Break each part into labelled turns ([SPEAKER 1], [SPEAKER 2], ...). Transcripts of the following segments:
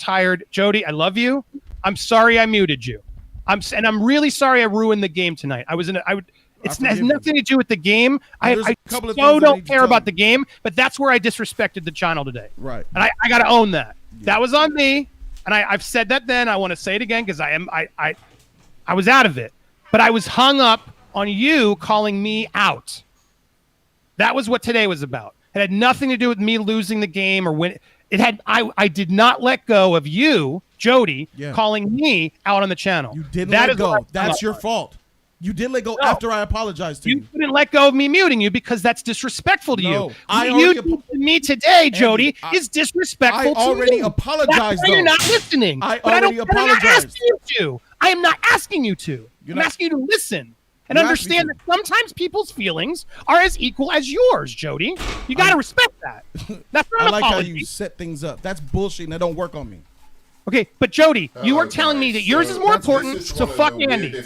[SPEAKER 1] tired. Jody, I love you. I'm sorry I muted you. I'm really sorry I ruined the game tonight. I was in. It has nothing to do with the game. I so don't care about the game, but that's where I disrespected the channel today.
[SPEAKER 2] Right.
[SPEAKER 1] And I got to own that. Yeah. That was on me. And I've said that then. I want to say it again because I was out of it. But I was hung up on you calling me out. That was what today was about. It had nothing to do with me losing the game or win. It had. I did not let go of you, Jody, calling me out on the channel.
[SPEAKER 2] You didn't let go. That's your fault. You did let go after I apologized to you.
[SPEAKER 1] You didn't let go of me muting you because that's disrespectful to you.
[SPEAKER 2] You
[SPEAKER 1] to me today, Jody, is disrespectful to you.
[SPEAKER 2] I already apologized,
[SPEAKER 1] though. You're not listening.
[SPEAKER 2] I already apologized.
[SPEAKER 1] I'm not asking you to. I am not asking you to. I'm asking you to listen and understand that sometimes people's feelings are as equal as yours, Jody. You got to respect that. That's not
[SPEAKER 2] I like how you set things up. That's bullshit and that don't work on me.
[SPEAKER 1] Okay, but Jody, you are telling me that yours is more important, so fuck Andy.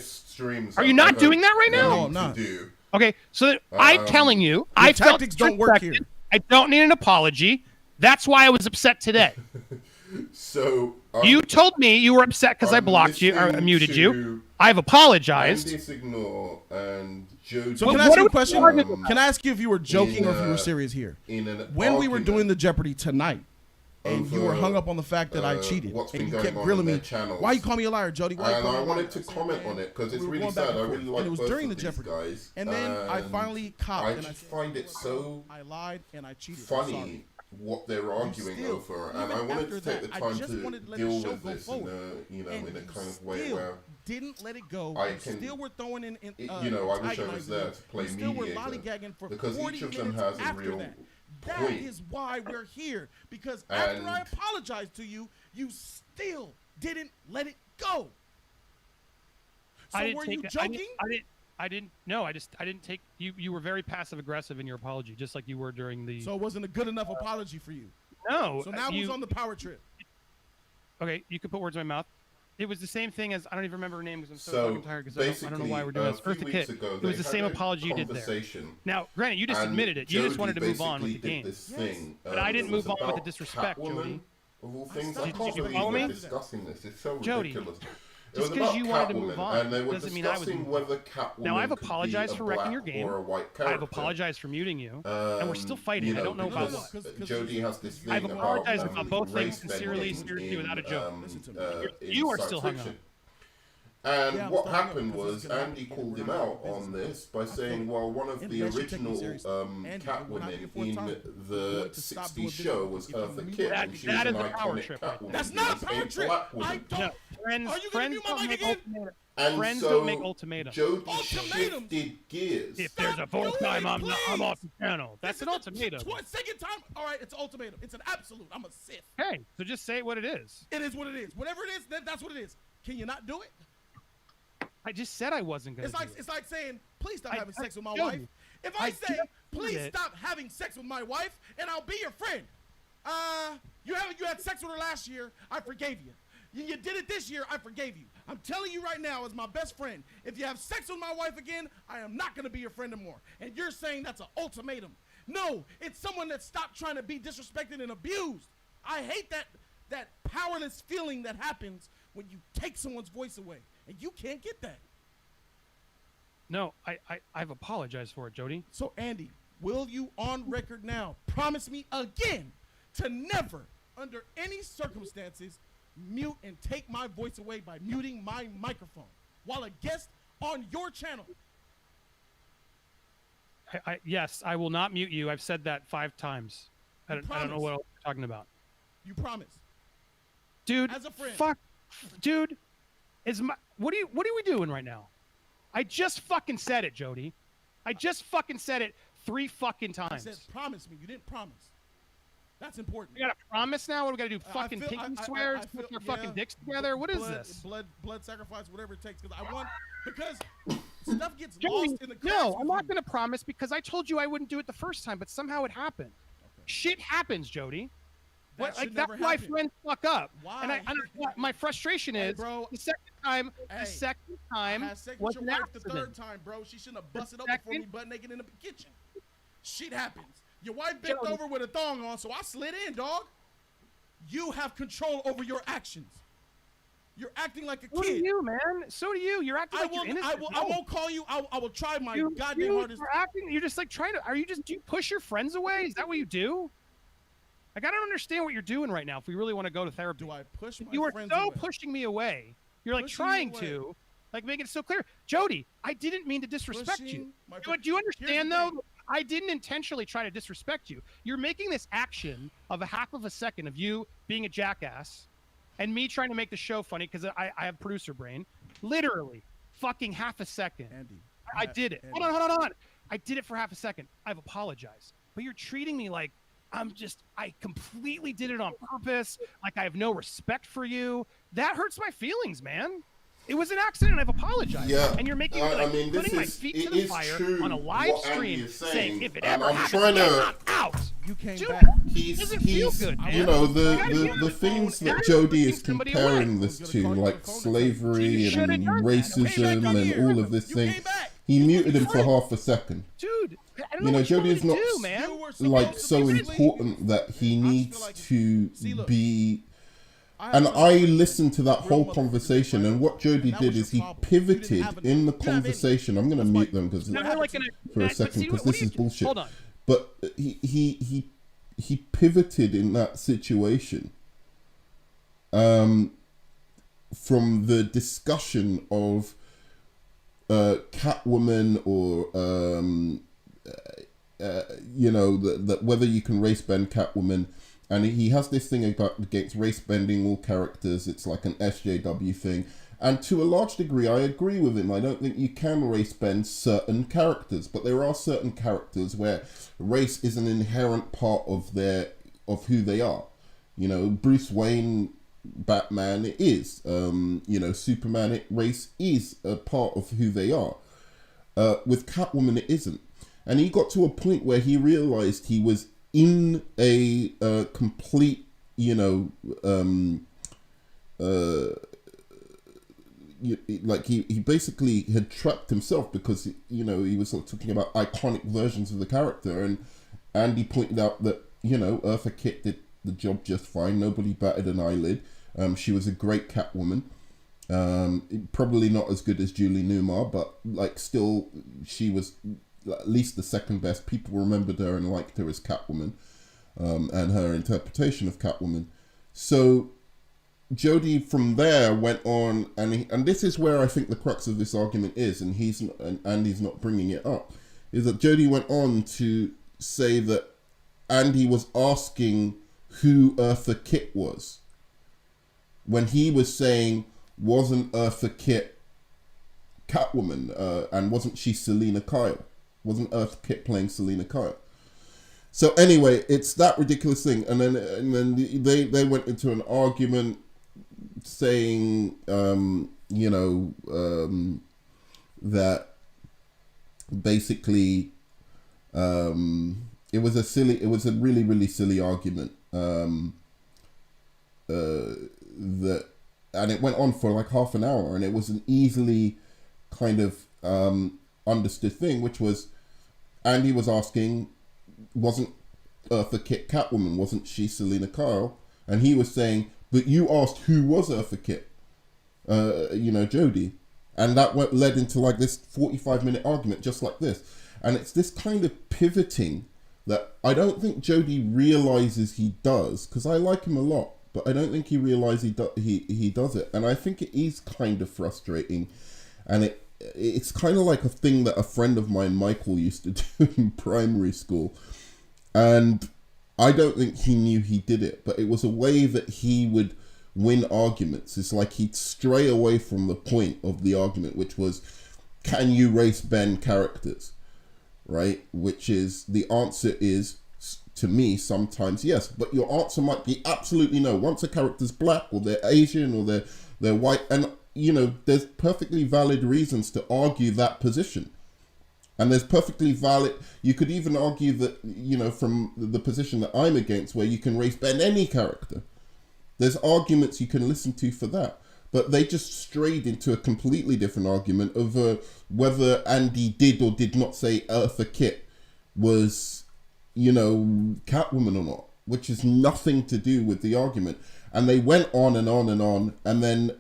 [SPEAKER 1] Are you not doing that right now?
[SPEAKER 2] No, I'm not.
[SPEAKER 1] Okay, so I'm telling you, I felt
[SPEAKER 2] don't work here.
[SPEAKER 1] I don't need an apology. That's why I was upset today.
[SPEAKER 3] So
[SPEAKER 1] you told me you were upset because I blocked you or muted you. I've apologized.
[SPEAKER 3] Andy Signore and Jody.
[SPEAKER 2] So can I ask you a question? Can I ask you if you were joking or if you were serious here? When we were doing the Jeopardy tonight, and you were hung up on the fact that I cheated, and you kept grilling me. Why you call me a liar, Jody? Why
[SPEAKER 3] and I wanted to comment on it because it's really sad. I really like both of these guys.
[SPEAKER 2] And then I finally copped.
[SPEAKER 3] I just find it so
[SPEAKER 2] I lied and I cheated.
[SPEAKER 3] Funny what they're arguing over, and I wanted to take the time to deal with this in a kind of way where
[SPEAKER 2] didn't let it go.
[SPEAKER 3] I can,
[SPEAKER 2] still were throwing in
[SPEAKER 3] I wish I was there to play mediator because each of them has a real point.
[SPEAKER 2] That is why we're here. Because after I apologized to you, you still didn't let it go. So were you joking?
[SPEAKER 1] I didn't. No, I didn't take. You were very passive aggressive in your apology, just like you were during the.
[SPEAKER 2] So it wasn't a good enough apology for you.
[SPEAKER 1] No.
[SPEAKER 2] So now who's on the power trip?
[SPEAKER 1] Okay, you could put words in my mouth. It was the same thing as I don't even remember her name because I'm so fucking tired because I don't know why we're doing this. Eartha Kitt. It was the same apology you did there. Now, granted, you just admitted it. You just wanted to move on with the game.
[SPEAKER 3] Yes.
[SPEAKER 1] But I didn't move on with the disrespect, Jody.
[SPEAKER 3] Of all things,
[SPEAKER 1] did you follow me?
[SPEAKER 3] Discussing this. It's so
[SPEAKER 1] Jody,
[SPEAKER 3] ridiculous.
[SPEAKER 1] Just because you wanted to move on doesn't mean I was.
[SPEAKER 3] Now
[SPEAKER 1] I've apologized for wrecking your game. I've apologized for muting you, and we're still fighting. I don't know about what.
[SPEAKER 3] Jody has this thing
[SPEAKER 1] I've apologized about both things sincerely, seriously, without a joke. You are still hung up.
[SPEAKER 3] And what happened was Andy called him out on this by saying, well, one of the original Catwomen in the 60s show was Eartha Kitt, and she was an iconic Catwoman.
[SPEAKER 2] That's not a power trip! I don't...
[SPEAKER 1] Friends don't make ultimatums.
[SPEAKER 3] And
[SPEAKER 1] don't make ultimatums.
[SPEAKER 3] Jody shifted gears.
[SPEAKER 1] If there's a fourth time, I'm off the channel. That's an ultimatum.
[SPEAKER 2] Second time? All right, it's an ultimatum. It's an absolute. I'm a Sith.
[SPEAKER 1] Hey, so just say what it is.
[SPEAKER 2] It is what it is. Whatever it is, that's what it is. Can you not do it?
[SPEAKER 1] I just said I wasn't going to
[SPEAKER 2] It's like saying, please stop having sex with my wife. If I say, please stop having sex with my wife, and I'll be your friend. You had sex with her last year, I forgave you. You did it this year, I forgave you. I'm telling you right now as my best friend, if you have sex with my wife again, I am not going to be your friend anymore. And you're saying that's an ultimatum. No, it's someone that stopped trying to be disrespected and abused. I hate that powerless feeling that happens when you take someone's voice away. And you can't get that.
[SPEAKER 1] No, I've apologized for it, Jody.
[SPEAKER 2] So, Andy, will you on record now promise me again to never, under any circumstances, mute and take my voice away by muting my microphone while a guest on your channel?
[SPEAKER 1] Yes, I will not mute you. I've said that 5 times. I don't know what else you're talking about.
[SPEAKER 2] You promise.
[SPEAKER 1] Dude,
[SPEAKER 2] as a friend.
[SPEAKER 1] Fuck. Dude, what are we doing right now? I just fucking said it, Jody. I just fucking said it 3 fucking times.
[SPEAKER 2] I said promise me. You didn't promise. That's important.
[SPEAKER 1] We gotta promise now? What do we gotta do? Fucking pinky swears? Put our fucking dicks together? What is this?
[SPEAKER 2] Blood sacrifice, whatever it takes. Because stuff gets
[SPEAKER 1] Jody,
[SPEAKER 2] lost in the
[SPEAKER 1] No, I'm not gonna promise because I told you I wouldn't do it the first time, but somehow it happened. Okay. Shit happens, Jody. That's why friends fuck up. Why? And my frustration is, bro, the second time
[SPEAKER 2] I had sex with your wife the third time, bro. She shouldn't have busted up before me butt naked in the kitchen. Shit happens. Your wife bent over with a thong on, so I slid in, dog. You have control over your actions. You're acting like a kid.
[SPEAKER 1] So do you, man. So do you. You're acting like you're innocent.
[SPEAKER 2] I won't call you. I will try my goddamn hardest.
[SPEAKER 1] You're just like trying to. Do you push your friends away? Is that what you do? Like, I don't understand what you're doing right now. If we really want to go to therapy,
[SPEAKER 2] do I push my
[SPEAKER 1] you are
[SPEAKER 2] friends
[SPEAKER 1] so
[SPEAKER 2] away?
[SPEAKER 1] pushing me away. You're like trying to, like, make it so clear. Jody, I didn't mean to disrespect you. Do you understand though? I didn't intentionally try to disrespect you. You're making this action of a half of a second of you being a jackass and me trying to make the show funny because I have producer brain. Literally, fucking half a second.
[SPEAKER 2] Andy,
[SPEAKER 1] I did it.
[SPEAKER 2] Andy.
[SPEAKER 1] Hold on. I did it for half a second. I've apologized. But you're treating me like I completely did it on purpose. Like I have no respect for you. That hurts my feelings, man. It was an accident. I've apologized.
[SPEAKER 3] Yeah,
[SPEAKER 1] and you're making me like putting my feet to the fire on a live stream, saying if it ever happens, get out.
[SPEAKER 2] You came
[SPEAKER 1] Dude,
[SPEAKER 2] back.
[SPEAKER 3] He's
[SPEAKER 1] feel good, man.
[SPEAKER 3] you know, the things that Jody is comparing this to, like slavery and racism and all of this thing. He muted him for half a second.
[SPEAKER 1] Dude, I don't know
[SPEAKER 3] You know,
[SPEAKER 1] what
[SPEAKER 3] Jody is not
[SPEAKER 1] do, man.
[SPEAKER 3] like so important that he needs to be. And I listened to that whole conversation, and what Jody did is he pivoted in the conversation. I'm going to mute them because for a second because this is bullshit.
[SPEAKER 1] Hold on.
[SPEAKER 3] But he pivoted in that situation from the discussion of Catwoman or you know that whether you can race bend Catwoman. And he has this thing against race bending all characters. It's like an SJW thing. And to a large degree, I agree with him. I don't think you can race bend certain characters. But there are certain characters where race is an inherent part of who they are. You know, Bruce Wayne, Batman, it is. You know, Superman, race is a part of who they are. With Catwoman, it isn't. And he got to a point where he realized he was in a complete, you know, like he basically had trapped himself because, you know, he was sort of talking about iconic versions of the character, and Andy pointed out that, you know, Eartha Kitt did the job just fine. Nobody batted an eyelid. She was a great Catwoman. Probably not as good as Julie Newmar, but like still, she was at least the second best. People remembered her and liked her as Catwoman, and her interpretation of Catwoman. So Jody from there went on, and this is where I think the crux of this argument is, and Andy's not bringing it up, is that Jody went on to say that Andy was asking who Eartha Kitt was, when he was saying, wasn't Eartha Kitt Catwoman, and wasn't she Selina Kyle? Wasn't Eartha Kitt playing Selina Kyle? So anyway, it's that ridiculous thing, and then they went into an argument saying, you know, that basically it was a really, really silly argument, that, and it went on for like half an hour, and it was an easily kind of understood thing, which was Andy was asking, wasn't Eartha Kitt Catwoman? Wasn't she Selina Kyle? And he was saying, but you asked who was Eartha Kitt, you know, Jody. And that led into like this 45-minute argument just like this. And it's this kind of pivoting that I don't think Jody realizes he does, because I like him a lot, but I don't think he realizes he does it. And I think it is kind of frustrating. And it's kind of like a thing that a friend of mine, Michael, used to do in primary school. And I don't think he knew he did it, but it was a way that he would win arguments. It's like he'd stray away from the point of the argument, which was, can you race bend characters? Right? Which is, the answer is, to me, sometimes yes. But your answer might be absolutely no. Once a character's black, or they're Asian, or they're white, and you know, there's perfectly valid reasons to argue that position. And there's perfectly valid, you could even argue that, you know, from the position that I'm against, where you can race bend any character. There's arguments you can listen to for that. But they just strayed into a completely different argument over whether Andy did or did not say Eartha Kitt was, you know, Catwoman or not. which is nothing to do with the argument. And they went on and on and on, and then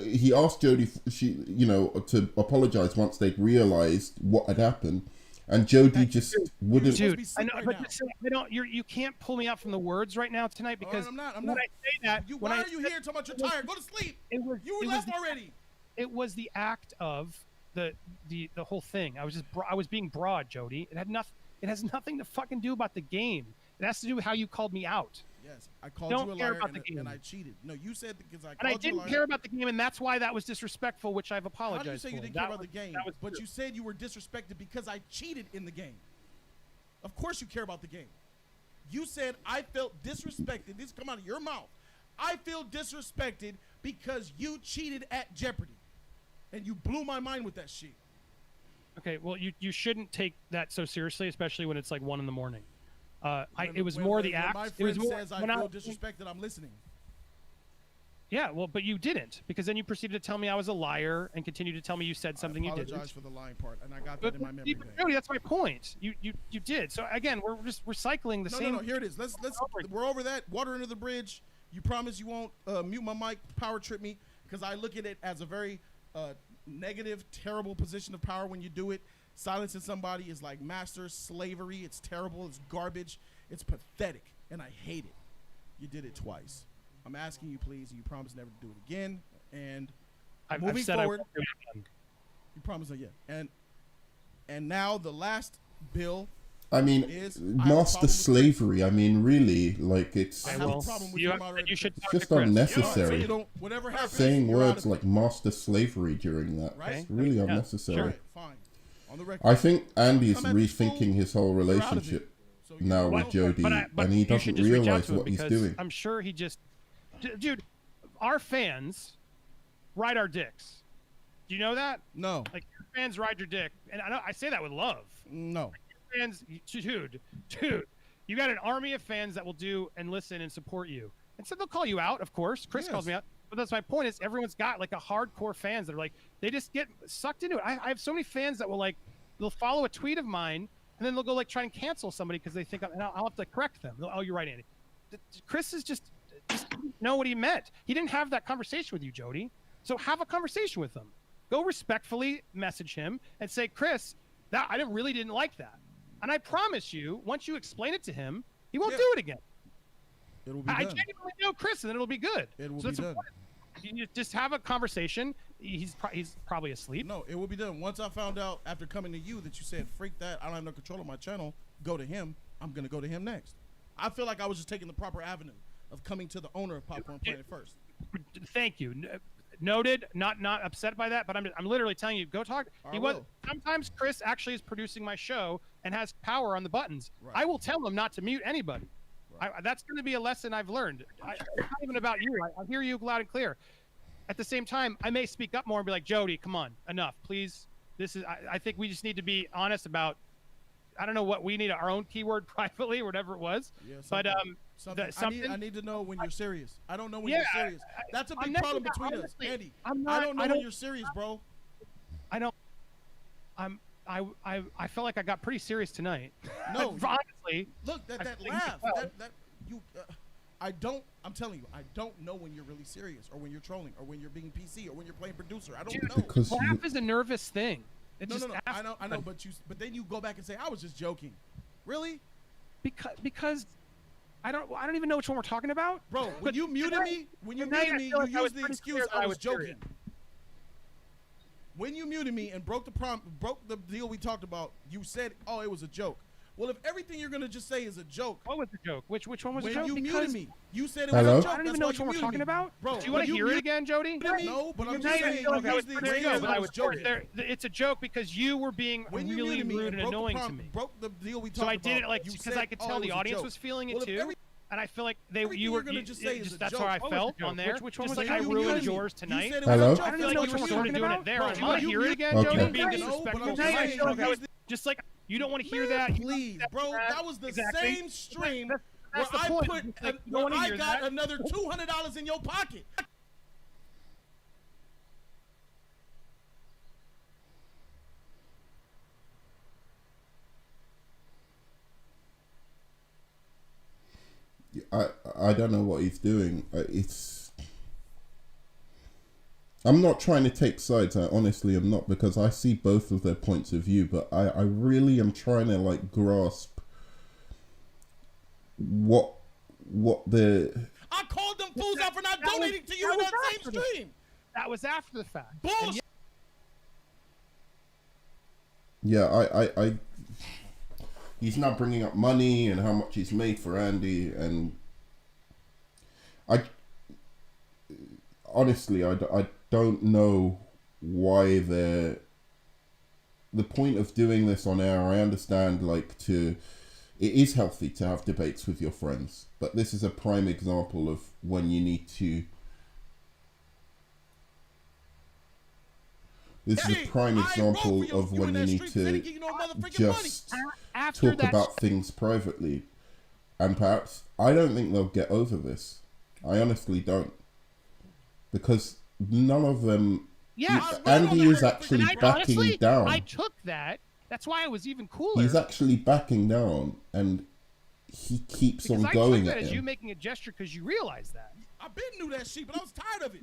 [SPEAKER 3] he asked Jody, to apologize once they'd realized what had happened, and Jody just wouldn't.
[SPEAKER 1] Dude, I know, but you can't pull me out from the words right now tonight because
[SPEAKER 2] I'm not.
[SPEAKER 1] when I say that,
[SPEAKER 2] why are you here talking about you're tired? Go to sleep. You were left already.
[SPEAKER 1] It was the act of the whole thing. I was being broad, Jody. It has nothing to fucking do about the game. It has to do with how you called me out.
[SPEAKER 2] Yes, I called you a liar and I cheated. No, you said because I called you a liar.
[SPEAKER 1] And I didn't care about the game, and that's why that was disrespectful, which I've apologized for.
[SPEAKER 2] How do you say you didn't care about the game? But you said you were disrespected because I cheated in the game. Of course you care about the game. You said I felt disrespected. This come out of your mouth. I feel disrespected because you cheated at Jeopardy. And you blew my mind with that shit.
[SPEAKER 1] Okay, well, you shouldn't take that so seriously, especially when it's like 1 a.m. It was more the act.
[SPEAKER 2] My friend says I feel disrespected. I'm listening.
[SPEAKER 1] Yeah, well, but you didn't, because then you proceeded to tell me I was a liar and continued to tell me you said something you didn't.
[SPEAKER 2] I apologize for the lying part, and I got that in my memory.
[SPEAKER 1] Jody, that's my point. You did. So again, we're just recycling the same.
[SPEAKER 2] No. Here it is. Let's. We're over that. Water under the bridge. You promise you won't mute my mic, power trip me, because I look at it as a very negative, terrible position of power when you do it. Silencing somebody is like master slavery. It's terrible. It's garbage. It's pathetic, and I hate it. You did it twice. I'm asking you, please, and you promise never to do it again. And moving forward, you promise that, yeah. And now the last bill. I mean,
[SPEAKER 3] master slavery. I mean, really, like it's just unnecessary.
[SPEAKER 2] Whatever happens,
[SPEAKER 3] saying words like master slavery during that, right? It's really unnecessary.
[SPEAKER 2] Sure. Fine. On the record.
[SPEAKER 3] I think Andy's rethinking his whole relationship now with Jody, and he doesn't realize what he's doing.
[SPEAKER 1] I'm sure he just, dude, our fans ride our dicks. Do you know that?
[SPEAKER 2] No.
[SPEAKER 1] Like, your fans ride your dick, and I say that with love.
[SPEAKER 2] No.
[SPEAKER 1] Fans, dude, you got an army of fans that will do and listen and support you. And so they'll call you out, of course. Chris calls me out. But that's my point, is everyone's got like a hardcore fans that are like, they just get sucked into it. I have so many fans that will like, they'll follow a tweet of mine and then they'll go like try and cancel somebody because they think, and I'll have to correct them. Oh, you're right, Andy. Chris is just know what he meant. He didn't have that conversation with you, Jody. So have a conversation with him. Go respectfully message him and say, Chris, that I really didn't like that. And I promise you, once you explain it to him, he won't do it again.
[SPEAKER 2] It'll be done.
[SPEAKER 1] I genuinely know Chris, and then it'll be good.
[SPEAKER 2] It will be done.
[SPEAKER 1] You just have a conversation. He's probably asleep.
[SPEAKER 2] No, it will be done. Once I found out after coming to you that you said, freak that, I don't have no control of my channel, go to him, I'm going to go to him next. I feel like I was just taking the proper avenue of coming to the owner of Popcorn Planet first.
[SPEAKER 1] Thank you. Noted. Not upset by that, but I'm literally telling you, go talk. Sometimes Chris actually is producing my show and has power on the buttons. Right. I will tell him not to mute anybody. Right. That's going to be a lesson I've learned. It's not even about you. I hear you loud and clear. At the same time, I may speak up more and be like, Jody, come on, enough, please. I think we just need to be honest about, I don't know what we need, our own keyword privately or whatever it was.
[SPEAKER 2] Yeah,
[SPEAKER 1] but
[SPEAKER 2] I need to know when you're serious. I don't know when you're serious. That's a big problem between us, Andy. I don't know when you're serious, bro.
[SPEAKER 1] I felt like I got pretty serious tonight.
[SPEAKER 2] No,
[SPEAKER 1] honestly.
[SPEAKER 2] Look, that laugh, I'm telling you, I don't know when you're really serious, or when you're trolling, or when you're being PC, or when you're playing producer. I don't know.
[SPEAKER 1] Laugh is a nervous thing.
[SPEAKER 2] No. I know, but then you go back and say, I was just joking. Really?
[SPEAKER 1] Because I don't even know which one we're talking about.
[SPEAKER 2] Bro, when you muted me, you used the excuse I was joking. When you muted me and broke the deal we talked about, you said, "Oh, it was a joke." Well, if everything you're gonna just say is a joke,
[SPEAKER 1] what was the joke? Which one was a joke?
[SPEAKER 2] When you muted me, you said it
[SPEAKER 3] was
[SPEAKER 2] a joke.
[SPEAKER 1] I don't even know which one we're talking about.
[SPEAKER 2] Bro,
[SPEAKER 1] do you want to hear it again, Jody?
[SPEAKER 2] No, but I'm just saying. I was joking.
[SPEAKER 1] It's a joke because you were being really rude and annoying to me.
[SPEAKER 2] Broke the deal we talked about.
[SPEAKER 1] So I did it like because I could tell the audience was feeling it too. And I feel like you were gonna just say that's how I felt on there. Which one was like I ruined yours tonight?
[SPEAKER 3] Hello?
[SPEAKER 1] I don't even know which one we're doing it there. I want to hear it again, Jody. Being disrespectful. Just like you don't want to hear that.
[SPEAKER 2] Please, bro. That was the same stream where I got another $200 in your pocket.
[SPEAKER 3] I don't know what he's doing. I'm not trying to take sides. I honestly am not, because I see both of their points of view. But I really am trying to like grasp what the.
[SPEAKER 2] I called them fools out for not donating to you in that same stream.
[SPEAKER 1] That was after the fact.
[SPEAKER 2] Bullshit.
[SPEAKER 3] Yeah, I he's now bringing up money and how much he's made for Andy, and I honestly I don't know why the point of doing this on air. I understand, like, it is healthy to have debates with your friends, but this is a prime example of when you need to. This is a prime example of when you need to just talk about things privately. And perhaps, I don't think they'll get over this. I honestly don't. Because none of them... Andy is actually backing down.
[SPEAKER 1] I took that. That's why I was even cooler.
[SPEAKER 3] He's actually backing down, and he keeps on going at him.
[SPEAKER 1] As you making a gesture because you realize that.
[SPEAKER 2] I been knew that shit, but I was tired of it.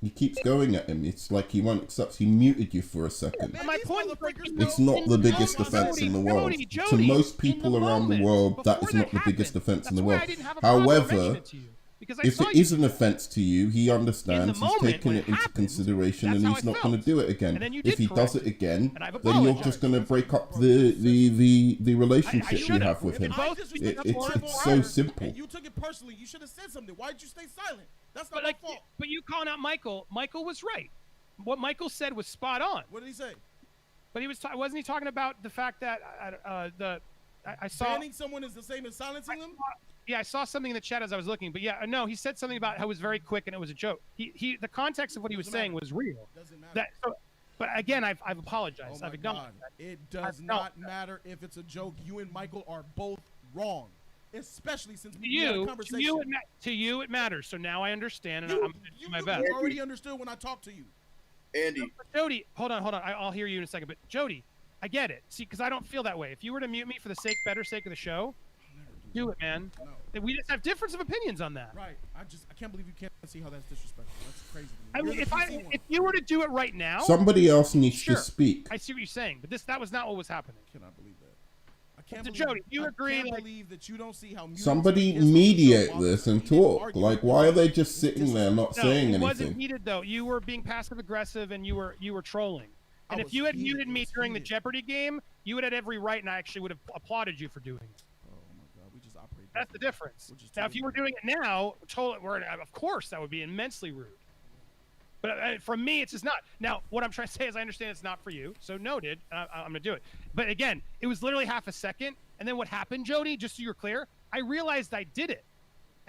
[SPEAKER 3] He keeps going at him. It's like he won't accept. He muted you for a second.
[SPEAKER 2] Man, my point
[SPEAKER 3] it's not the biggest offense in the world. To most people around the world, that is not the biggest offense in the world. However, if it is an offense to you, he understands. He's taken it into consideration, and he's not going to do it again. If he does it again, then you're just going to break up the relationship you have with him. It's so simple.
[SPEAKER 2] You took it personally. You should have said something. Why did you stay silent? That's not my fault.
[SPEAKER 1] But you calling out Michael. Michael was right. What Michael said was spot on.
[SPEAKER 2] What did he say?
[SPEAKER 1] But he wasn't he talking about the fact that I saw
[SPEAKER 2] banning someone is the same as silencing them?
[SPEAKER 1] Yeah, I saw something in the chat as I was looking, but yeah, no, he said something about how it was very quick and it was a joke. The context of what he was saying was real.
[SPEAKER 2] Doesn't matter.
[SPEAKER 1] But again, I've apologized.
[SPEAKER 2] Oh
[SPEAKER 1] I've acknowledged that.
[SPEAKER 2] It does not matter if it's a joke. You and Michael are both wrong, especially since we had a conversation.
[SPEAKER 1] To you, it matters. So now I understand, and I'm going to do my best.
[SPEAKER 2] You already understood when I talked to you.
[SPEAKER 4] Andy.
[SPEAKER 1] Jody, hold on. I'll hear you in a second. But Jody, I get it. See, because I don't feel that way. If you were to mute me for the better sake of the show, do it, man. No. We just have difference of opinions on that.
[SPEAKER 2] Right. I can't believe you can't see how that's disrespectful. That's crazy.
[SPEAKER 1] I mean, if you were to do it right now,
[SPEAKER 3] somebody else needs to speak.
[SPEAKER 1] I see what you're saying, but that was not what was happening.
[SPEAKER 2] I cannot believe that. I can't believe,
[SPEAKER 1] Jody, you agree?
[SPEAKER 2] I can't believe that you don't see how
[SPEAKER 3] somebody mediate this and talk. Like, why are they just sitting there not saying anything?
[SPEAKER 1] It wasn't heated though. You were being passive aggressive and you were trolling. And if you had muted me during the Jeopardy game, you would have every right, and I actually would have applauded you for doing it. That's the difference. Now, if you were doing it now, of course, that would be immensely rude. But for me, it's just not. Now, what I'm trying to say is I understand it's not for you. So noted, I'm going to do it. But again, it was literally half a second. And then what happened, Jody, just so you're clear, I realized I did it.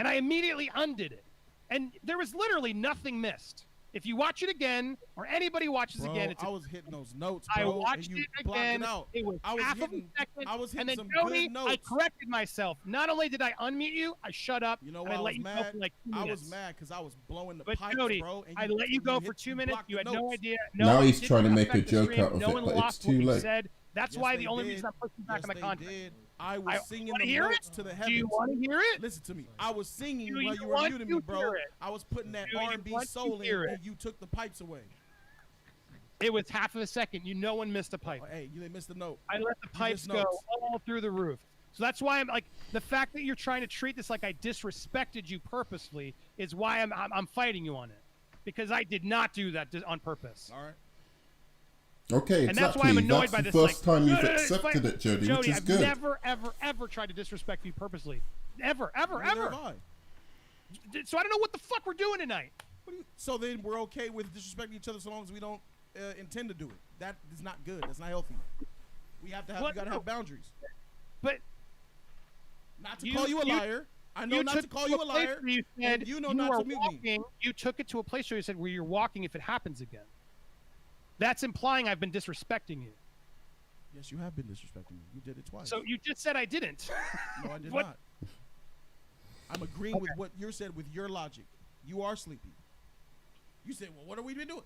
[SPEAKER 1] And I immediately undid it. And there was literally nothing missed. If you watch it again, or anybody watches again,
[SPEAKER 2] I was hitting those notes, bro.
[SPEAKER 1] I watched it again. It was half of a second. And then, Jody, I corrected myself. Not only did I unmute you, I shut up.
[SPEAKER 2] You know
[SPEAKER 1] why
[SPEAKER 2] I was mad?
[SPEAKER 1] I
[SPEAKER 2] was mad because I was blowing the pipes,
[SPEAKER 1] Jody,
[SPEAKER 2] bro. And
[SPEAKER 1] I let you go for 2 minutes. You had no idea.
[SPEAKER 3] Now he's trying to make a joke out of it, but it's too late.
[SPEAKER 1] That's why the only reason I'm pushing back on the content.
[SPEAKER 2] I was singing the notes to the heavens.
[SPEAKER 1] Do you want to hear it?
[SPEAKER 2] Listen to me. I was singing while you were muting me, bro. I was putting that R&B soul in, and you took the pipes away.
[SPEAKER 1] It was half of a second. No one missed a pipe.
[SPEAKER 2] Oh, hey, you missed the note.
[SPEAKER 1] I let the pipes go all through the roof. So that's why I'm like, the fact that you're trying to treat this like I disrespected you purposely is why I'm fighting you on it, because I did not do that on purpose.
[SPEAKER 2] All right.
[SPEAKER 3] Okay,
[SPEAKER 1] and that's why I'm annoyed by this.
[SPEAKER 3] First time you've accepted it, Jody, which is good.
[SPEAKER 1] I've never, ever tried to disrespect you purposely. Ever. So I don't know what the fuck we're doing tonight.
[SPEAKER 2] So then we're okay with disrespecting each other so long as we don't intend to do it. That is not good. That's not healthy. We have to have. We gotta have boundaries.
[SPEAKER 1] But
[SPEAKER 2] not to call you a liar. I know not to call you a liar.
[SPEAKER 1] You said
[SPEAKER 2] you know not to mute me.
[SPEAKER 1] You took it to a place where you said where you're walking if it happens again. That's implying I've been disrespecting you.
[SPEAKER 2] Yes, you have been disrespecting me. You did it twice.
[SPEAKER 1] So you just said I didn't.
[SPEAKER 2] No, I did not. I'm agreeing with what you said with your logic. You are sleepy. You said, well, what have we been doing?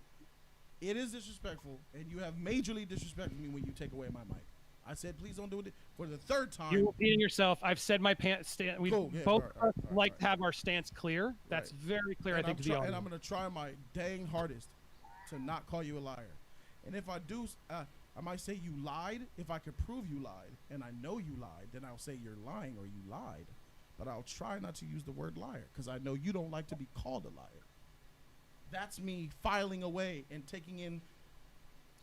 [SPEAKER 2] It is disrespectful, and you have majorly disrespected me when you take away my mic. I said, please don't do it for the third time.
[SPEAKER 1] You're repeating yourself. I've said my stance. We
[SPEAKER 2] Cool. Yeah,
[SPEAKER 1] both
[SPEAKER 2] all right,
[SPEAKER 1] like to have our stance clear. That's very clear,
[SPEAKER 2] and
[SPEAKER 1] I think, to the audience.
[SPEAKER 2] And I'm going to try my dang hardest to not call you a liar. And if I do, I might say you lied. If I could prove you lied, and I know you lied, then I'll say you're lying or you lied. But I'll try not to use the word liar because I know you don't like to be called a liar. That's me filing away and taking in.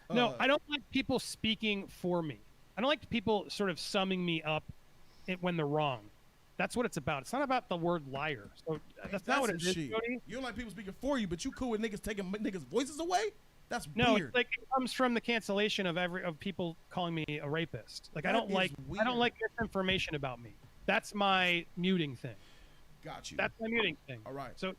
[SPEAKER 1] No, I don't like people speaking for me. I don't like people sort of summing me up when they're wrong. That's what it's about. It's not about the word liar. So that's not what it is, Jody.
[SPEAKER 2] You don't like people speaking for you, but you cool with niggas taking niggas' voices away? That's
[SPEAKER 1] no,
[SPEAKER 2] weird.
[SPEAKER 1] It's like it comes from the cancellation of people calling me a rapist. Like I don't like misinformation about me. That's my muting thing.
[SPEAKER 2] Got you.
[SPEAKER 1] That's my muting thing.
[SPEAKER 2] All right.
[SPEAKER 1] So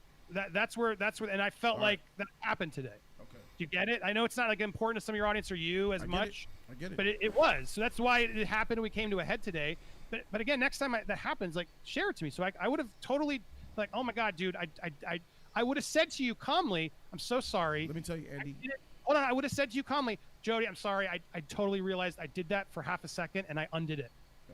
[SPEAKER 1] that's where and I felt like that happened today.
[SPEAKER 2] Okay.
[SPEAKER 1] Do you get it? I know it's not like important to some of your audience or you as much.
[SPEAKER 2] I get it.
[SPEAKER 1] But it was. So that's why it happened and we came to a head today. But again, next time that happens, like share it to me. So I would have totally like, oh my God, dude, I would have said to you calmly, I'm so sorry.
[SPEAKER 2] Let me tell you, Andy.
[SPEAKER 1] Hold on, I would have said to you calmly, Jody, I'm sorry. I totally realized I did that for half a second and I undid it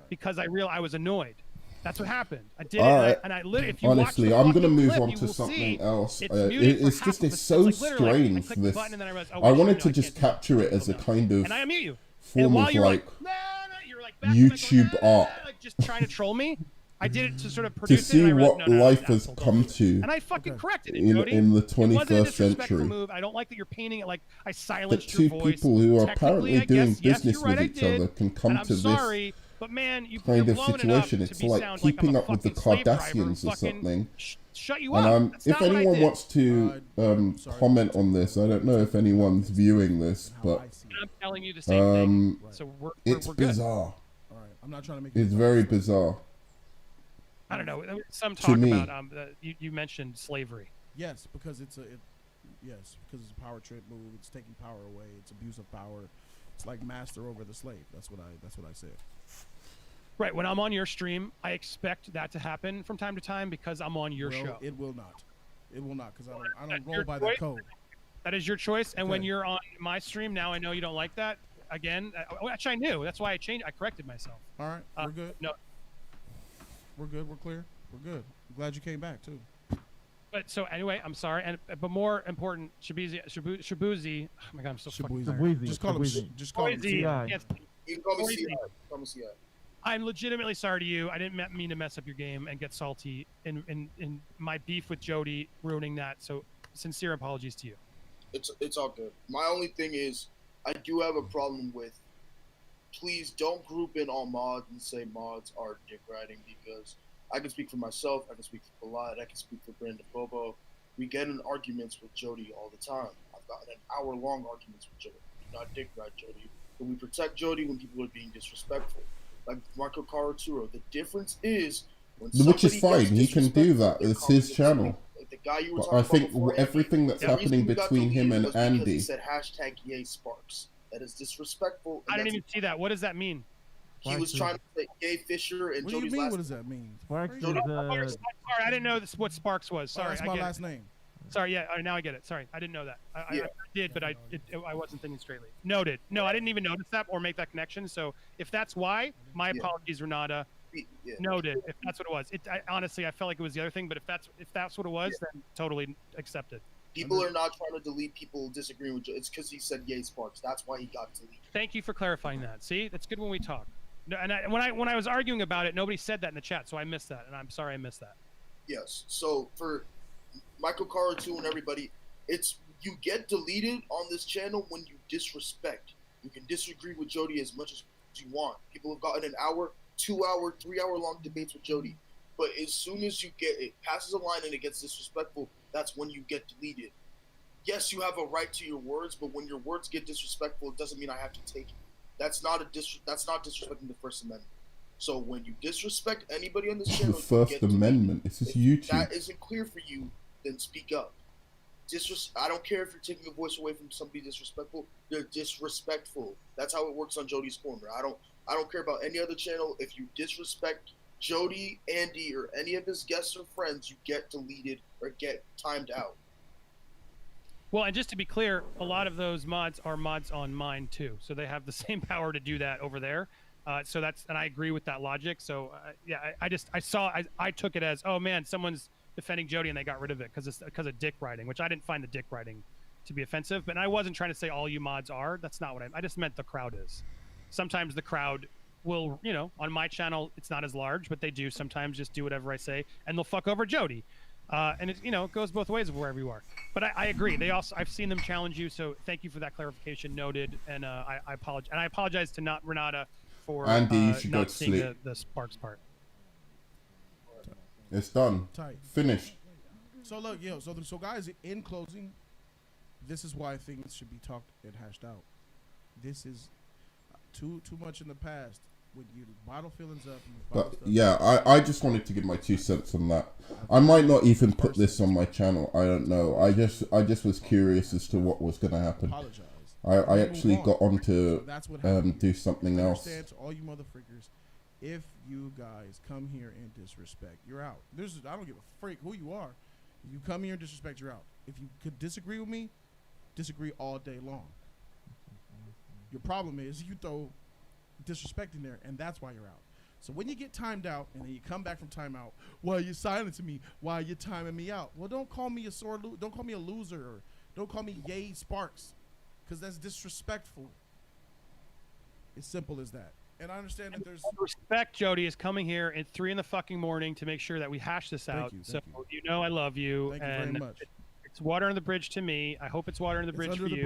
[SPEAKER 1] because I was annoyed. That's what happened. I did it, and I literally. If you
[SPEAKER 3] honestly, I'm gonna move on to something else. It's so strange. This I wanted to just capture it as a kind of form of like YouTube art,
[SPEAKER 1] like just trying to troll me. I did it to sort of produce
[SPEAKER 3] to see what life has come to,
[SPEAKER 1] and I fucking corrected it,
[SPEAKER 3] in the 21st century.
[SPEAKER 1] Move. I don't like that you're painting it like I silenced
[SPEAKER 3] that two
[SPEAKER 1] your voice.
[SPEAKER 3] people who are apparently doing business with each other can come to this.
[SPEAKER 1] But man,
[SPEAKER 3] kind of situation. It's like keeping up with the Kardashians or something.
[SPEAKER 1] Shut you up.
[SPEAKER 3] And if anyone wants to comment on this, I don't know if anyone's viewing this, but
[SPEAKER 1] I'm telling you the same thing. So
[SPEAKER 3] it's
[SPEAKER 1] we're
[SPEAKER 3] bizarre.
[SPEAKER 2] All right, I'm not trying to make.
[SPEAKER 3] It's very bizarre.
[SPEAKER 1] I don't know. Some talk about you mentioned slavery.
[SPEAKER 2] Yes, because it's a power trip move. It's taking power away. It's abuse of power. It's like master over the slave. That's what I said.
[SPEAKER 1] Right. When I'm on your stream, I expect that to happen from time to time because I'm on your show.
[SPEAKER 2] It will not. It will not because I don't roll by that code.
[SPEAKER 1] That is your choice. And when you're on my stream, now I know you don't like that. Again, actually I knew. That's why I changed. I corrected myself.
[SPEAKER 2] All right. We're good.
[SPEAKER 1] No.
[SPEAKER 2] We're good. We're clear. We're good. I'm glad you came back too.
[SPEAKER 1] But so anyway, I'm sorry, but more important, Shabuzi. Oh my God, I'm so fucking
[SPEAKER 2] tired. Just call him. Just call him.
[SPEAKER 4] You can call me CI.
[SPEAKER 1] I'm legitimately sorry to you. I didn't mean to mess up your game and get salty in my beef with Jody ruining that. So sincere apologies to you.
[SPEAKER 4] It's all good. My only thing is I do have a problem with. Please don't group in all mods and say mods are dick riding because. I can speak for myself. I can speak for Bilal. I can speak for Brandon Bobo. We get in arguments with Jody all the time. I've gotten an hour-long arguments with Jody. Do not dick ride Jody. But we protect Jody when people are being disrespectful. Like Marco Caraturo. The difference is when
[SPEAKER 3] which is fine. He can do that. It's his channel.
[SPEAKER 4] Like the guy you were
[SPEAKER 3] I think everything that's happening between him and Andy.
[SPEAKER 4] He said hashtag Yay Sparks. That is disrespectful.
[SPEAKER 1] I didn't even see that. What does that mean?
[SPEAKER 4] He was trying to say Gay Fisher and Jody's
[SPEAKER 2] last name.
[SPEAKER 4] What
[SPEAKER 2] does that mean?
[SPEAKER 4] Sparks
[SPEAKER 1] sorry, I didn't know what Sparks was. Sorry,
[SPEAKER 2] that's my last name.
[SPEAKER 1] Sorry, yeah, now I get it. Sorry, I didn't know that. I did, but I wasn't thinking straightly. Noted. No, I didn't even notice that or make that connection. So if that's why, my apologies, Renata. Noted. If that's what it was. Honestly, I felt like it was the other thing, but if that's what it was, then totally accepted.
[SPEAKER 4] People are not trying to delete people disagreeing with you. It's because he said Yay Sparks. That's why he got deleted.
[SPEAKER 1] Thank you for clarifying that. See, that's good when we talk. No, and when I was arguing about it, nobody said that in the chat, so I missed that, and I'm sorry I missed that.
[SPEAKER 4] Yes. So for Michael Cara too and everybody, it's you get deleted on this channel when you disrespect. You can disagree with Jody as much as you want. People have gotten an hour, 2 hour, 3 hour long debates with Jody, but as soon as you get it passes a line and it gets disrespectful, that's when you get deleted. Yes, you have a right to your words, but when your words get disrespectful, it doesn't mean I have to take it. That's not disrespecting the First Amendment. So when you disrespect anybody on this channel,
[SPEAKER 3] the First Amendment. This is YouTube.
[SPEAKER 4] If that isn't clear for you, then speak up. I don't care if you're taking a voice away from somebody disrespectful. They're disrespectful. That's how it works on Jody's Corner. I don't care about any other channel. If you disrespect Jody, Andy, or any of his guests or friends, you get deleted or get timed out.
[SPEAKER 1] Well, and just to be clear, a lot of those mods are mods on mine too, so they have the same power to do that over there. So that's, and I agree with that logic. So yeah, I took it as, oh man, someone's defending Jody and they got rid of it because of dick riding, which I didn't find the dick riding to be offensive. But I wasn't trying to say all you mods are. That's not what I just meant the crowd is. Sometimes the crowd will, on my channel, it's not as large, but they do sometimes just do whatever I say and they'll fuck over Jody. And it, it goes both ways wherever you are. But I agree. I've seen them challenge you. So thank you for that clarification. Noted. And I apologize. And I apologize to not Renata for
[SPEAKER 3] Andy, you should go
[SPEAKER 1] not
[SPEAKER 3] to
[SPEAKER 1] seeing
[SPEAKER 3] sleep.
[SPEAKER 1] the Sparks part.
[SPEAKER 3] It's done.
[SPEAKER 2] Tight.
[SPEAKER 3] Finished.
[SPEAKER 2] So look, so guys, in closing, this is why things should be talked and hashed out. This is too much in the past. When you bottle feelings up.
[SPEAKER 3] But yeah, I just wanted to give my 2 cents on that. I might not even put this on my channel. I don't know. I just was curious as to what was going to happen. I actually got on to do something else.
[SPEAKER 2] To all you motherfuckers, if you guys come here and disrespect, you're out. I don't give a freak who you are. If you come here and disrespect, you're out. If you could disagree with me, disagree all day long. Your problem is you throw disrespect in there, and that's why you're out. So when you get timed out and then you come back from timeout, well, you're silencing me. Why are you timing me out? Well, don't call me a sore loser. Don't call me a loser. Or don't call me Yay Sparks, because that's disrespectful. As simple as that. And I understand that there's
[SPEAKER 1] respect. Jody is coming here at 3 a.m. to make sure that we hash this out.
[SPEAKER 2] Thank
[SPEAKER 1] you. I love you.
[SPEAKER 2] Thank you very much.
[SPEAKER 1] It's water on the bridge to me. I hope it's water on the bridge for you.